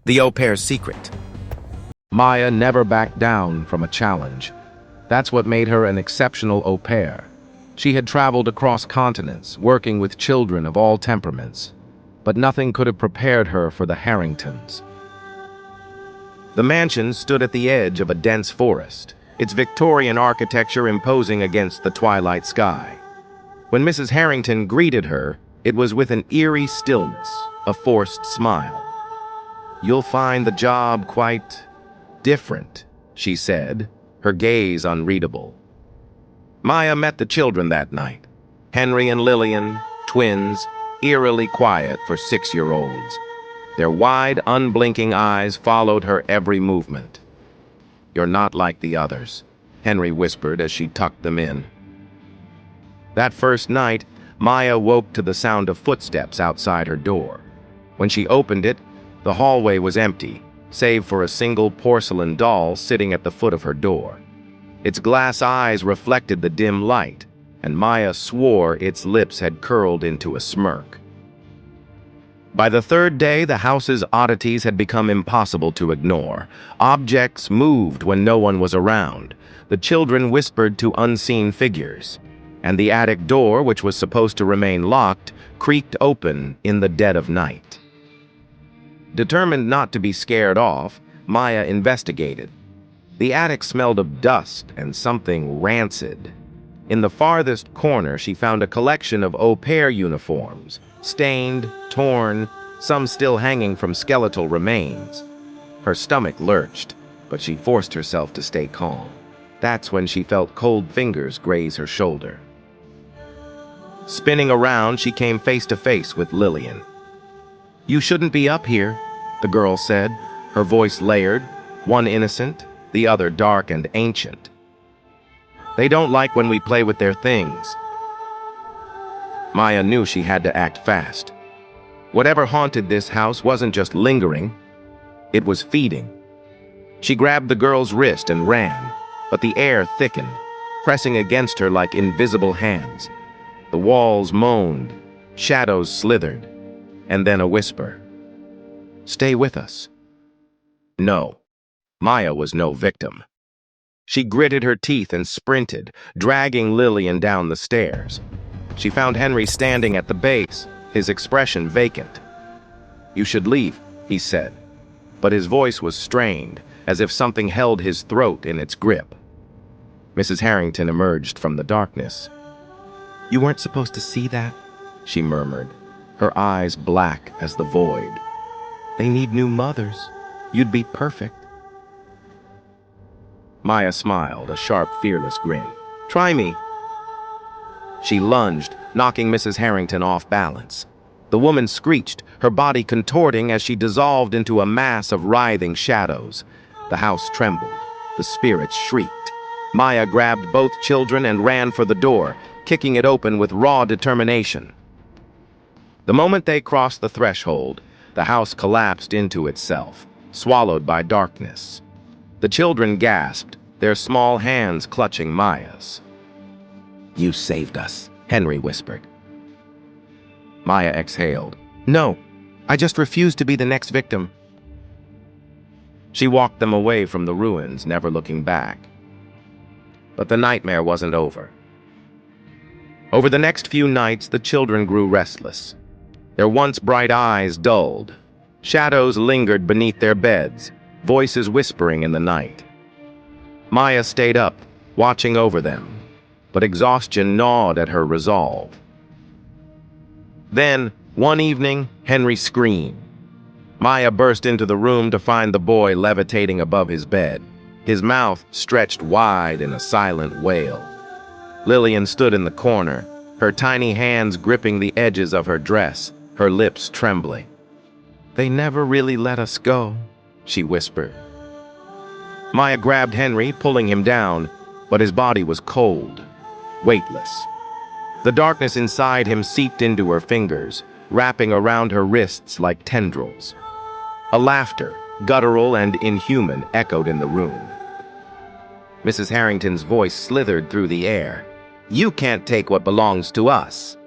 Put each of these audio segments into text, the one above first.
The au pair's secret. Maya never backed down from a challenge. That's what made her an exceptional au pair. She had traveled across continents, working with children of all temperaments, but nothing could have prepared her for the Harringtons. The mansion stood at the edge of a dense forest, its Victorian architecture imposing against the twilight sky. When Mrs. Harrington greeted her, it was with an eerie stillness, a forced smile. "You'll find the job quite different," she said, her gaze unreadable. Maya met the children that night. Henry and Lillian, twins, eerily quiet for 6-year-olds. Their wide, unblinking eyes followed her every movement. "You're not like the others," Henry whispered as she tucked them in. That first night, Maya woke to the sound of footsteps outside her door. When she opened it, the hallway was empty, save for a single porcelain doll sitting at the foot of her door. Its glass eyes reflected the dim light, and Maya swore its lips had curled into a smirk. By the third day, the house's oddities had become impossible to ignore. Objects moved when no one was around. The children whispered to unseen figures. And the attic door, which was supposed to remain locked, creaked open in the dead of night. Determined not to be scared off, Maya investigated. The attic smelled of dust and something rancid. In the farthest corner, she found a collection of au pair uniforms, stained, torn, some still hanging from skeletal remains. Her stomach lurched, but she forced herself to stay calm. That's when she felt cold fingers graze her shoulder. Spinning around, she came face to face with Lillian. "You shouldn't be up here," the girl said, her voice layered, one innocent, the other dark and ancient. "They don't like when we play with their things." Maya knew she had to act fast. Whatever haunted this house wasn't just lingering, it was feeding. She grabbed the girl's wrist and ran, but the air thickened, pressing against her like invisible hands. The walls moaned, shadows slithered, and then a whisper. "Stay with us." No, Maya was no victim. She gritted her teeth and sprinted, dragging Lillian down the stairs. She found Henry standing at the base, his expression vacant. "You should leave," he said, but his voice was strained, as if something held his throat in its grip. Mrs. Harrington emerged from the darkness. "You weren't supposed to see that," she murmured, her eyes black as the void. "They need new mothers. You'd be perfect." Maya smiled, a sharp, fearless grin. "Try me." She lunged, knocking Mrs. Harrington off balance. The woman screeched, her body contorting as she dissolved into a mass of writhing shadows. The house trembled. The spirits shrieked. Maya grabbed both children and ran for the door, kicking it open with raw determination. The moment they crossed the threshold, the house collapsed into itself, swallowed by darkness. The children gasped, their small hands clutching Maya's. "You saved us," Henry whispered. Maya exhaled. "No, I just refuse to be the next victim." She walked them away from the ruins, never looking back. But the nightmare wasn't over. Over the next few nights, the children grew restless. Their once bright eyes dulled. Shadows lingered beneath their beds, voices whispering in the night. Maya stayed up, watching over them, but exhaustion gnawed at her resolve. Then, one evening, Henry screamed. Maya burst into the room to find the boy levitating above his bed, his mouth stretched wide in a silent wail. Lillian stood in the corner, her tiny hands gripping the edges of her dress, her lips trembling. "They never really let us go," she whispered. Maya grabbed Henry, pulling him down, but his body was cold, weightless. The darkness inside him seeped into her fingers, wrapping around her wrists like tendrils. A laughter, guttural and inhuman, echoed in the room. Mrs. Harrington's voice slithered through the air. "You can't take what belongs to us."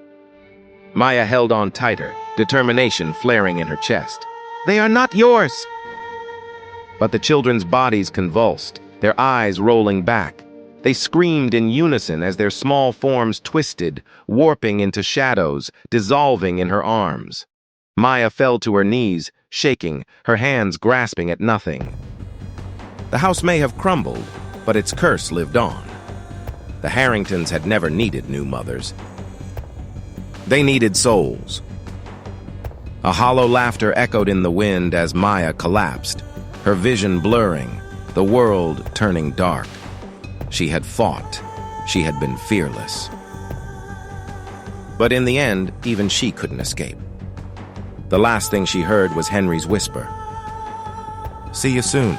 Maya held on tighter, determination flaring in her chest. "They are not yours," But the children's bodies convulsed, their eyes rolling back. They screamed in unison as their small forms twisted, warping into shadows, dissolving in her arms. Maya fell to her knees, shaking, her hands grasping at nothing. The house may have crumbled, but its curse lived on. The Harringtons had never needed new mothers. They needed souls. A hollow laughter echoed in the wind as Maya collapsed, her vision blurring, the world turning dark. She had fought. She had been fearless. But in the end, even she couldn't escape. The last thing she heard was Henry's whisper. "See you soon."